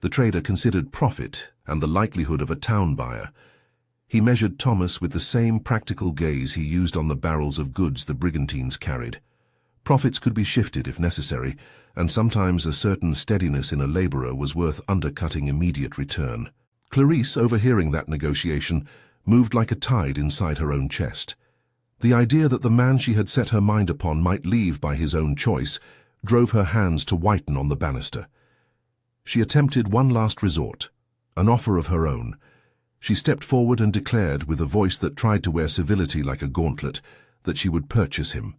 [SPEAKER 1] The trader considered profit and the likelihood of a town buyer. He measured Thomas with the same practical gaze he used on the barrels of goods the brigantines carried. Profits could be shifted if necessary, and sometimes a certain steadiness in a laborer was worth undercutting immediate return. Clarice, overhearing that negotiation, moved like a tide inside her own chest. The idea that the man she had set her mind upon might leave by his own choice drove her hands to whiten on the banister. She attempted one last resort, an offer of her own. She stepped forward and declared, with a voice that tried to wear civility like a gauntlet, that she would purchase him.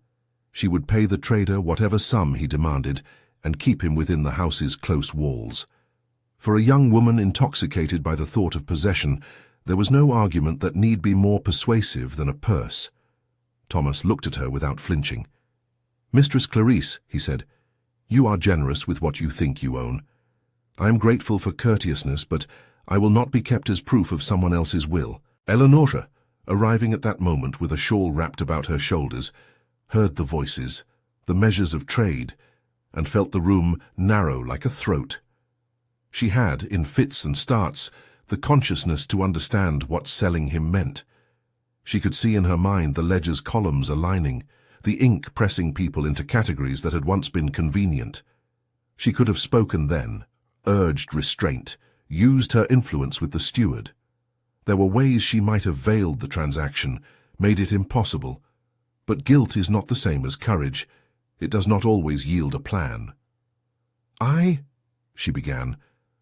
[SPEAKER 1] She would pay the trader whatever sum he demanded and keep him within the house's close walls. For a young woman intoxicated by the thought of possession, there was no argument that need be more persuasive than a purse. Thomas looked at her without flinching. "Mistress Clarice," he said, "you are generous with what you think you own. I am grateful for courteousness, but I will not be kept as proof of someone else's will." Elonora, arriving at that moment with a shawl wrapped about her shoulders, heard the voices, the measures of trade, and felt the room narrow like a throat. She had, in fits and starts, the consciousness to understand what selling him meant. She could see in her mind the ledger's columns aligning, the ink pressing people into categories that had once been convenient. She could have spoken then, urged restraint, used her influence with the steward. There were ways she might have veiled the transaction, made it impossible. But guilt is not the same as courage. It does not always yield a plan. She began,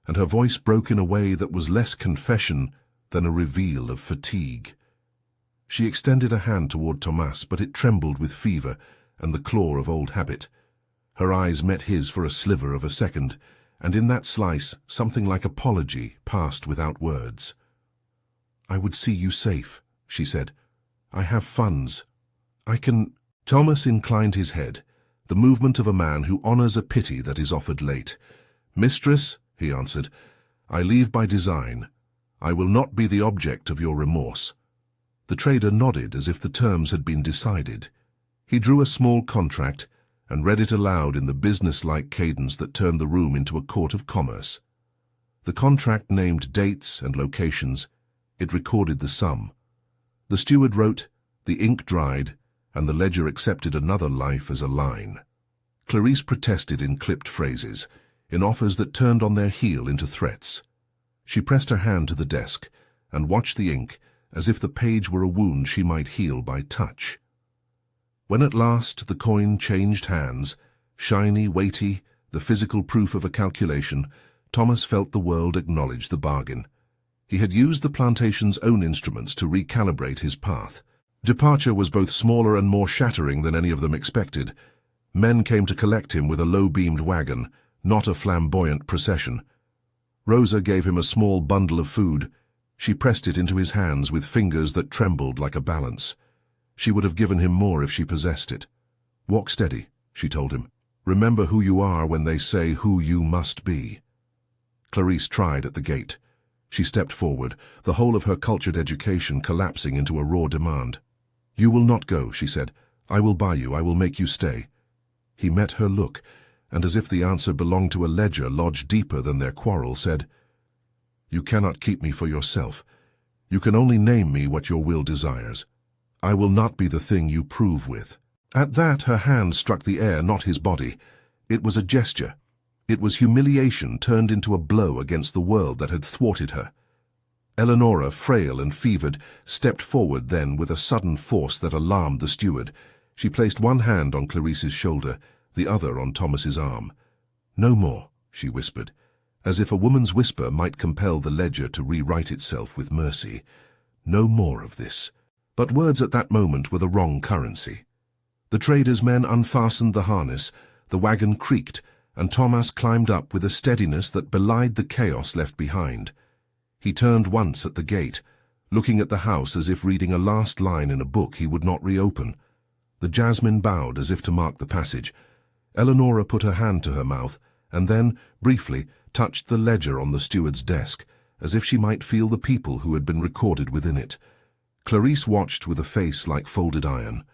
[SPEAKER 1] and her voice broke in a way that was less confession than a reveal of fatigue. She extended a hand toward Thomas, but it trembled with fever and the claw of old habit. Her eyes met his for a sliver of a second, and in that slice something like apology passed without words. "I would see you safe," she said. "I have funds. I can—" Thomas inclined his head, the movement of a man who honors a pity that is offered late. "Mistress," he answered, "I leave by design. I will not be the object of your remorse." The trader nodded as if the terms had been decided. He drew a small contract and read it aloud in the business-like cadence that turned the room into a court of commerce. The contract named dates and locations. It recorded the sum. The steward wrote, the ink dried, and the ledger accepted another life as a line. Clarice protested in clipped phrases, in offers that turned on their heel into threats. She pressed her hand to the desk and watched the ink as if the page were a wound she might heal by touch. When at last the coin changed hands, shiny, weighty, the physical proof of a calculation, Thomas felt the world acknowledge the bargain. He had used the plantation's own instruments to recalibrate his path. Departure was both smaller and more shattering than any of them expected. Men came to collect him with a low-beamed wagon, not a flamboyant procession. Rosa gave him a small bundle of food. She pressed it into his hands with fingers that trembled like a balance. She would have given him more if she possessed it. "Walk steady," she told him. "Remember who you are when they say who you must be." Clarice tried at the gate. She stepped forward, the whole of her cultured education collapsing into a raw demand. "You will not go," she said. "I will buy you. I will make you stay." He met her look, and as if the answer belonged to a ledger lodged deeper than their quarrel, said, "You cannot keep me for yourself. You can only name me what your will desires. I will not be the thing you prove with." At that, her hand struck the air, not his body. It was a gesture. It was humiliation turned into a blow against the world that had thwarted her. Elonora, frail and fevered, stepped forward then with a sudden force that alarmed the steward. She placed one hand on Clarice's shoulder, the other on Thomas's arm. "No more," she whispered, as if a woman's whisper might compel the ledger to rewrite itself with mercy. "No more of this." But words at that moment were the wrong currency. The trader's men unfastened the harness, the wagon creaked, and Thomas climbed up with a steadiness that belied the chaos left behind. He turned once at the gate, looking at the house as if reading a last line in a book he would not reopen. The jasmine bowed as if to mark the passage. Elonora put her hand to her mouth, and then, briefly, touched the ledger on the steward's desk, as if she might feel the people who had been recorded within it. Clarice watched with a face like folded iron.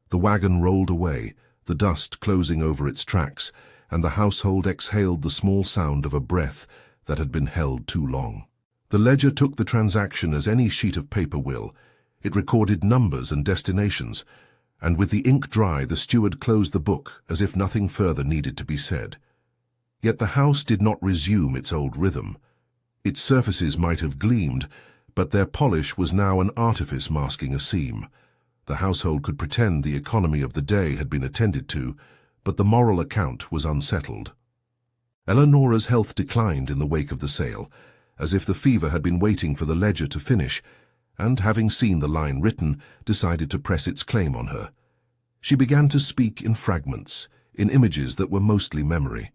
[SPEAKER 1] The wagon rolled away, the dust closing over its tracks, and the household exhaled the small sound of a breath that had been held too long. The ledger took the transaction as any sheet of paper will. It recorded numbers and destinations, and with the ink dry the steward closed the book as if nothing further needed to be said. Yet the house did not resume its old rhythm. Its surfaces might have gleamed, but their polish was now an artifice masking a seam. The household could pretend the economy of the day had been attended to, but the moral account was unsettled. Eleonora's health declined in the wake of the sale, as if the fever had been waiting for the ledger to finish, and, having seen the line written, decided to press its claim on her. She began to speak in fragments, in images that were mostly memory.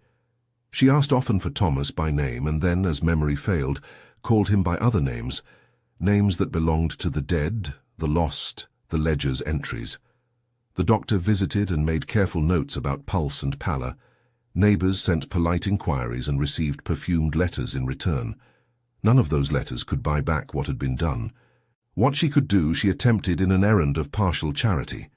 [SPEAKER 1] She asked often for Thomas by name and then, as memory failed, called him by other names, names that belonged to the dead, the lost, the ledger's entries. The doctor visited and made careful notes about pulse and pallor. Neighbors sent polite inquiries and received perfumed letters in return. None of those letters could buy back what had been done. What she could do she attempted in an errand of partial charity.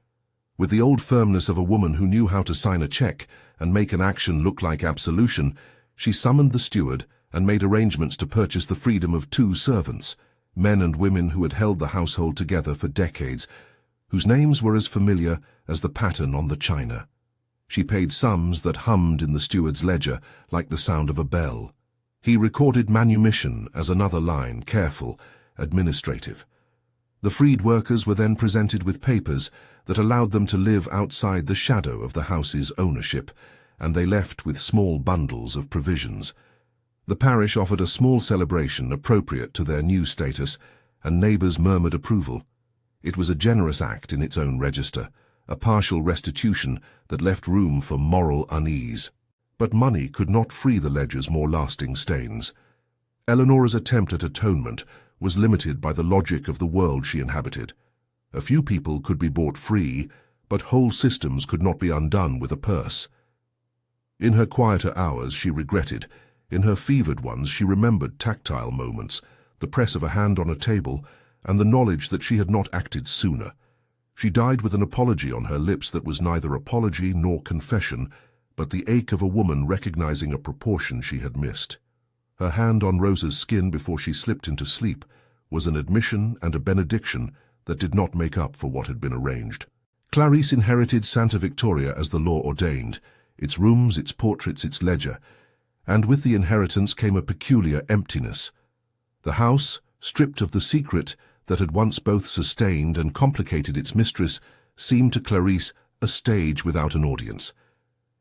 [SPEAKER 1] With the old firmness of a woman who knew how to sign a check and make an action look like absolution, she summoned the steward and made arrangements to purchase the freedom of 2 servants, men and women who had held the household together for decades, whose names were as familiar as the pattern on the china. She paid sums that hummed in the steward's ledger like the sound of a bell. He recorded manumission as another line, careful, administrative. The freed workers were then presented with papers that allowed them to live outside the shadow of the house's ownership, and they left with small bundles of provisions. The parish offered a small celebration appropriate to their new status, and neighbors murmured approval. It was a generous act in its own register, a partial restitution that left room for moral unease. But money could not free the ledger's more lasting stains. Eleonora's attempt at atonement was limited by the logic of the world she inhabited. A few people could be bought free, but whole systems could not be undone with a purse. In her quieter hours she regretted. In her fevered ones she remembered tactile moments, the press of a hand on a table, and the knowledge that she had not acted sooner. She died with an apology on her lips that was neither apology nor confession, but the ache of a woman recognizing a proportion she had missed. Her hand on Rosa's skin before she slipped into sleep was an admission and a benediction that did not make up for what had been arranged. Clarice inherited Santa Victoria as the law ordained, its rooms, its portraits, its ledger, and with the inheritance came a peculiar emptiness. The house, stripped of the secret that had once both sustained and complicated its mistress, seemed to Clarice a stage without an audience.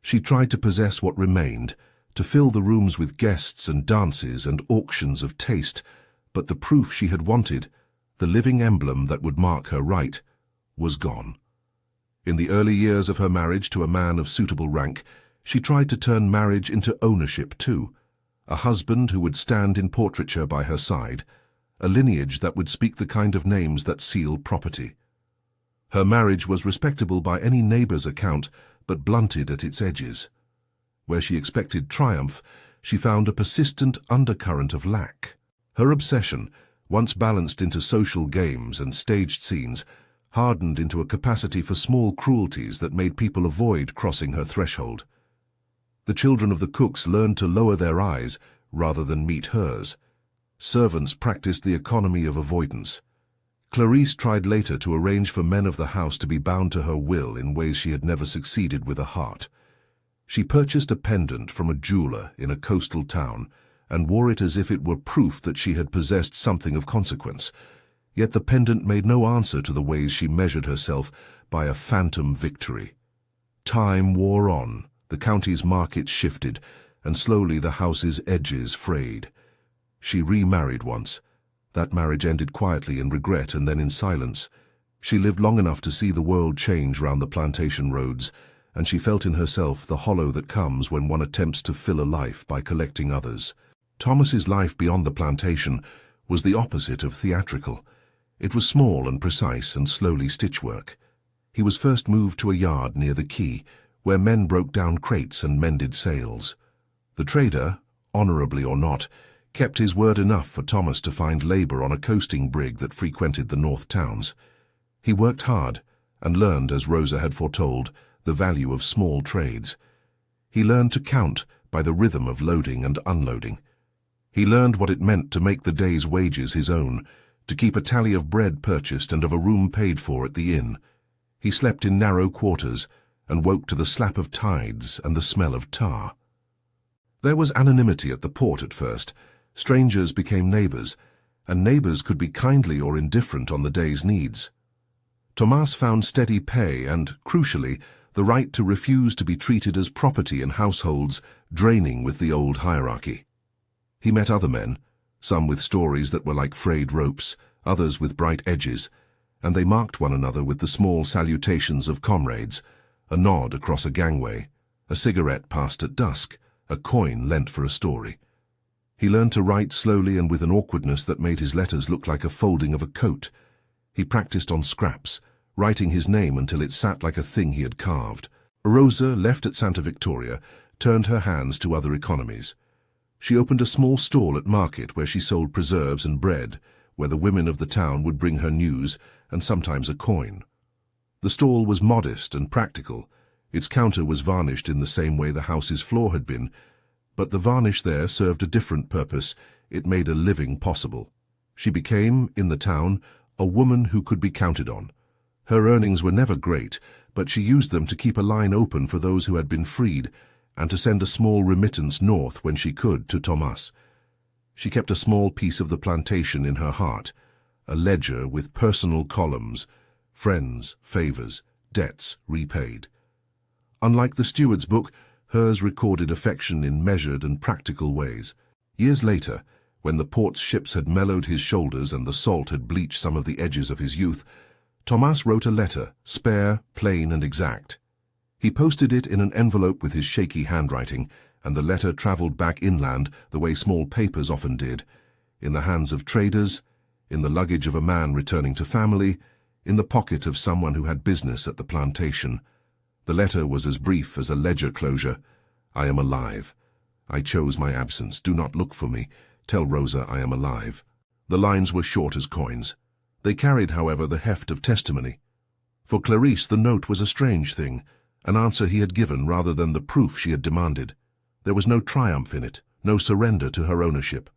[SPEAKER 1] She tried to possess what remained, to fill the rooms with guests and dances and auctions of taste, but the proof she had wanted, the living emblem that would mark her right, was gone. In the early years of her marriage to a man of suitable rank, she tried to turn marriage into ownership too, a husband who would stand in portraiture by her side, a lineage that would speak the kind of names that seal property. Her marriage was respectable by any neighbor's account, but blunted at its edges. Where she expected triumph, she found a persistent undercurrent of lack. Her obsession, once balanced into social games and staged scenes, hardened into a capacity for small cruelties that made people avoid crossing her threshold. The children of the cooks learned to lower their eyes rather than meet hers. Servants practiced the economy of avoidance. Clarice tried later to arrange for men of the house to be bound to her will in ways she had never succeeded with a heart. She purchased a pendant from a jeweler in a coastal town and wore it as if it were proof that she had possessed something of consequence. Yet the pendant made no answer to the ways she measured herself by a phantom victory. Time wore on, the county's markets shifted, and slowly the house's edges frayed. She remarried once. That marriage ended quietly in regret and then in silence. She lived long enough to see the world change round the plantation roads, and she felt in herself the hollow that comes when one attempts to fill a life by collecting others. Thomas's life beyond the plantation was the opposite of theatrical. It was small and precise and slowly stitchwork. He was first moved to a yard near the quay, where men broke down crates and mended sails. The trader, honorably or not, kept his word enough for Thomas to find labor on a coasting brig that frequented the north towns. He worked hard and learned, as Rosa had foretold, the value of small trades. He learned to count by the rhythm of loading and unloading. He learned what it meant to make the day's wages his own, to keep a tally of bread purchased and of a room paid for at the inn. He slept in narrow quarters and woke to the slap of tides and the smell of tar. There was anonymity at the port at first. Strangers became neighbors, and neighbors could be kindly or indifferent on the day's needs. Tomas found steady pay and, crucially, the right to refuse to be treated as property in households draining with the old hierarchy. He met other men, some with stories that were like frayed ropes, others with bright edges, and they marked one another with the small salutations of comrades, a nod across a gangway, a cigarette passed at dusk, a coin lent for a story. He learned to write slowly and with an awkwardness that made his letters look like a folding of a coat. He practiced on scraps, writing his name until it sat like a thing he had carved. Rosa, left at Santa Victoria, turned her hands to other economies. She opened a small stall at market where she sold preserves and bread, where the women of the town would bring her news and sometimes a coin. The stall was modest and practical. Its counter was varnished in the same way the house's floor had been, but the varnish there served a different purpose. It made a living possible. She became, in the town, a woman who could be counted on. Her earnings were never great, but she used them to keep a line open for those who had been freed, and to send a small remittance north when she could to Tomas. She kept a small piece of the plantation in her heart, a ledger with personal columns, friends, favors, debts repaid. Unlike the steward's book, hers recorded affection in measured and practical ways. Years later, when the port's ships had mellowed his shoulders and the salt had bleached some of the edges of his youth, Tomas wrote a letter, spare, plain, and exact. He posted it in an envelope with his shaky handwriting, and the letter traveled back inland the way small papers often did, in the hands of traders, in the luggage of a man returning to family, in the pocket of someone who had business at the plantation. The letter was as brief as a ledger closure. I am alive. I chose my absence. Do not look for me. Tell Rosa I am alive. The lines were short as coins. They carried, however, the heft of testimony. For Clarice, the note was a strange thing, an answer he had given rather than the proof she had demanded. There was no triumph in it, no surrender to her ownership.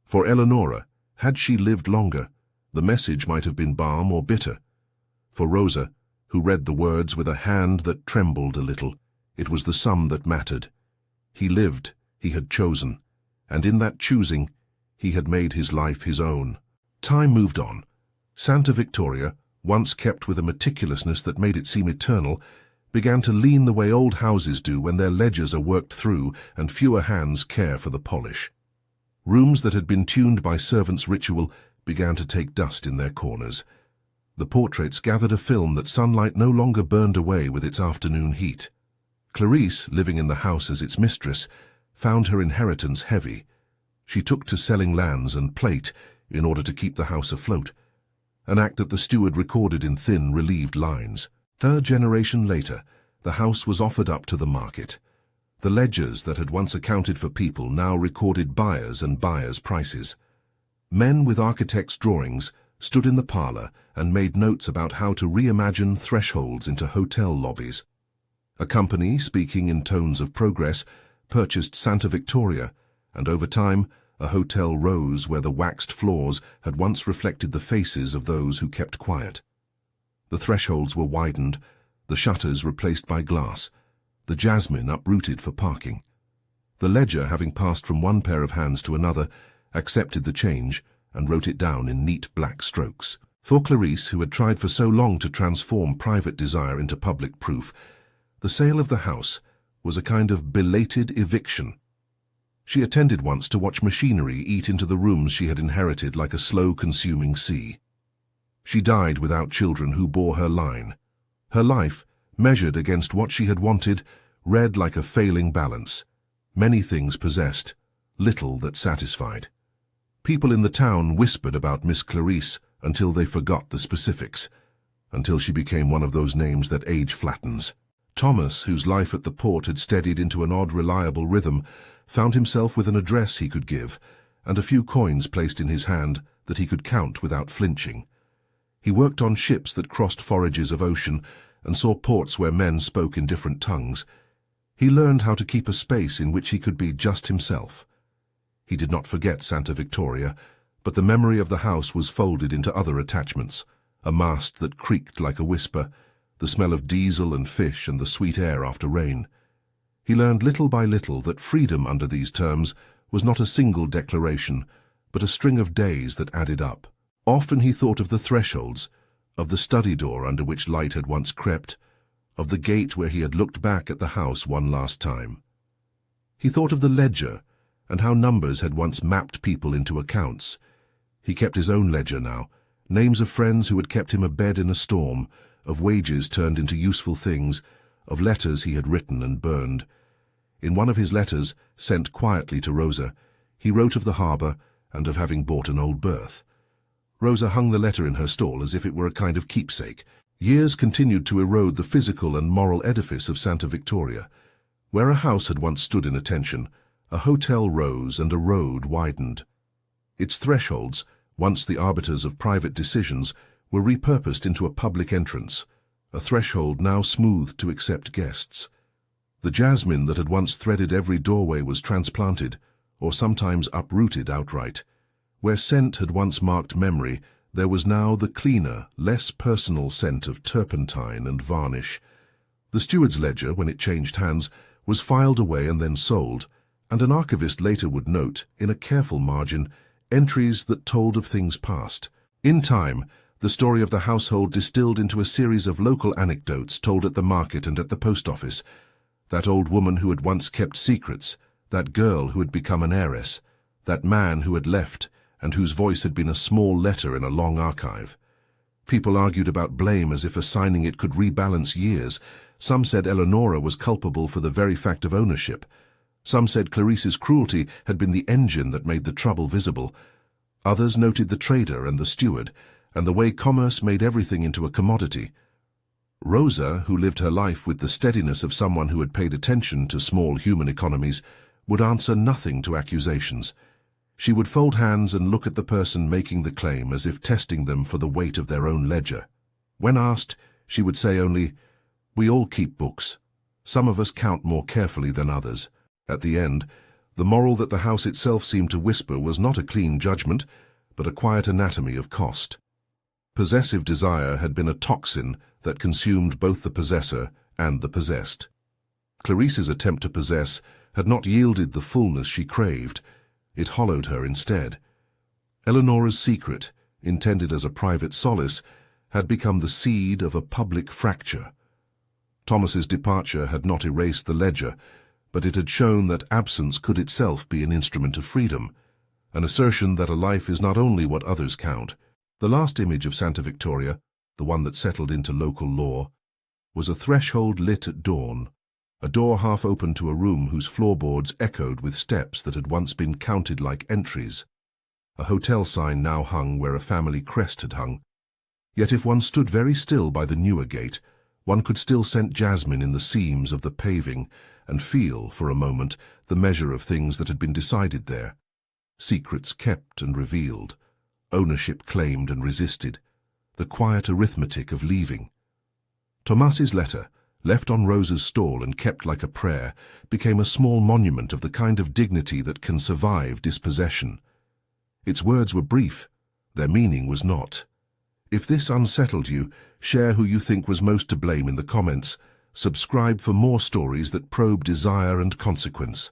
[SPEAKER 1] For Elonora, had she lived longer, the message might have been balm or bitter. For Rosa, who read the words with a hand that trembled a little, it was the sum that mattered. He lived, he had chosen, and in that choosing, he had made his life his own. Time moved on. Santa Victoria, once kept with a meticulousness that made it seem eternal, began to lean the way old houses do when their ledgers are worked through and fewer hands care for the polish. Rooms that had been tuned by servants' ritual began to take dust in their corners. The portraits gathered a film that sunlight no longer burned away with its afternoon heat. Clarice, living in the house as its mistress, found her inheritance heavy. She took to selling lands and plate in order to keep the house afloat, an act that the steward recorded in thin, relieved lines. Third generation later, the house was offered up to the market. The ledgers that had once accounted for people now recorded buyers and buyers' prices. Men with architects' drawings stood in the parlor and made notes about how to reimagine thresholds into hotel lobbies. A company, speaking in tones of progress, purchased Santa Victoria, and over time, a hotel rose where the waxed floors had once reflected the faces of those who kept quiet. The thresholds were widened, the shutters replaced by glass, the jasmine uprooted for parking. The ledger, having passed from one pair of hands to another, accepted the change and wrote it down in neat black strokes. For Clarice, who had tried for so long to transform private desire into public proof, the sale of the house was a kind of belated eviction. She attended once to watch machinery eat into the rooms she had inherited like a slow-consuming sea. She died without children who bore her line. Her life, measured against what she had wanted, read like a failing balance. Many things possessed, little that satisfied. People in the town whispered about Miss Clarice until they forgot the specifics, until she became one of those names that age flattens. Thomas, whose life at the port had steadied into an odd, reliable rhythm, found himself with an address he could give, and a few coins placed in his hand that he could count without flinching. He worked on ships that crossed forages of ocean and saw ports where men spoke in different tongues. He learned how to keep a space in which he could be just himself. He did not forget Santa Victoria, but the memory of the house was folded into other attachments, a mast that creaked like a whisper, the smell of diesel and fish and the sweet air after rain. He learned little by little that freedom under these terms was not a single declaration, but a string of days that added up. Often he thought of the thresholds, of the study door under which light had once crept, of the gate where he had looked back at the house one last time. He thought of the ledger, and how numbers had once mapped people into accounts. He kept his own ledger now, names of friends who had kept him abed in a storm, of wages turned into useful things, of letters he had written and burned. In one of his letters, sent quietly to Rosa, he wrote of the harbour and of having bought an old berth. Rosa hung the letter in her stall as if it were a kind of keepsake. Years continued to erode the physical and moral edifice of Santa Victoria. Where a house had once stood in attention, a hotel rose and a road widened. Its thresholds, once the arbiters of private decisions, were repurposed into a public entrance, a threshold now smoothed to accept guests. The jasmine that had once threaded every doorway was transplanted, or sometimes uprooted outright. Where scent had once marked memory, there was now the cleaner, less personal scent of turpentine and varnish. The steward's ledger, when it changed hands, was filed away and then sold, and an archivist later would note, in a careful margin, entries that told of things past. In time, the story of the household distilled into a series of local anecdotes told at the market and at the post office. That old woman who had once kept secrets, that girl who had become an heiress, that man who had left and whose voice had been a small letter in a long archive. People argued about blame as if assigning it could rebalance years. Some said Elonora was culpable for the very fact of ownership. Some said Clarice's cruelty had been the engine that made the trouble visible. Others noted the trader and the steward, and the way commerce made everything into a commodity. Rosa, who lived her life with the steadiness of someone who had paid attention to small human economies, would answer nothing to accusations. She would fold hands and look at the person making the claim as if testing them for the weight of their own ledger. When asked, she would say only, "We all keep books. Some of us count more carefully than others." At the end, the moral that the house itself seemed to whisper was not a clean judgment, but a quiet anatomy of cost. Possessive desire had been a toxin that consumed both the possessor and the possessed. Clarice's attempt to possess had not yielded the fullness she craved. It hollowed her instead. Eleonora's secret, intended as a private solace, had become the seed of a public fracture. Thomas's departure had not erased the ledger, but it had shown that absence could itself be an instrument of freedom, an assertion that a life is not only what others count. The last image of Santa Victoria, the one that settled into local law, was a threshold lit at dawn, a door half open to a room whose floorboards echoed with steps that had once been counted like entries. A hotel sign now hung where a family crest had hung. Yet if one stood very still by the newer gate, one could still scent jasmine in the seams of the paving and feel, for a moment, the measure of things that had been decided there. Secrets kept and revealed, ownership claimed and resisted, the quiet arithmetic of leaving. Tomas's letter, left on Rosa's stall and kept like a prayer, became a small monument of the kind of dignity that can survive dispossession. Its words were brief, their meaning was not. If this unsettled you, share who you think was most to blame in the comments. Subscribe for more stories that probe desire and consequence.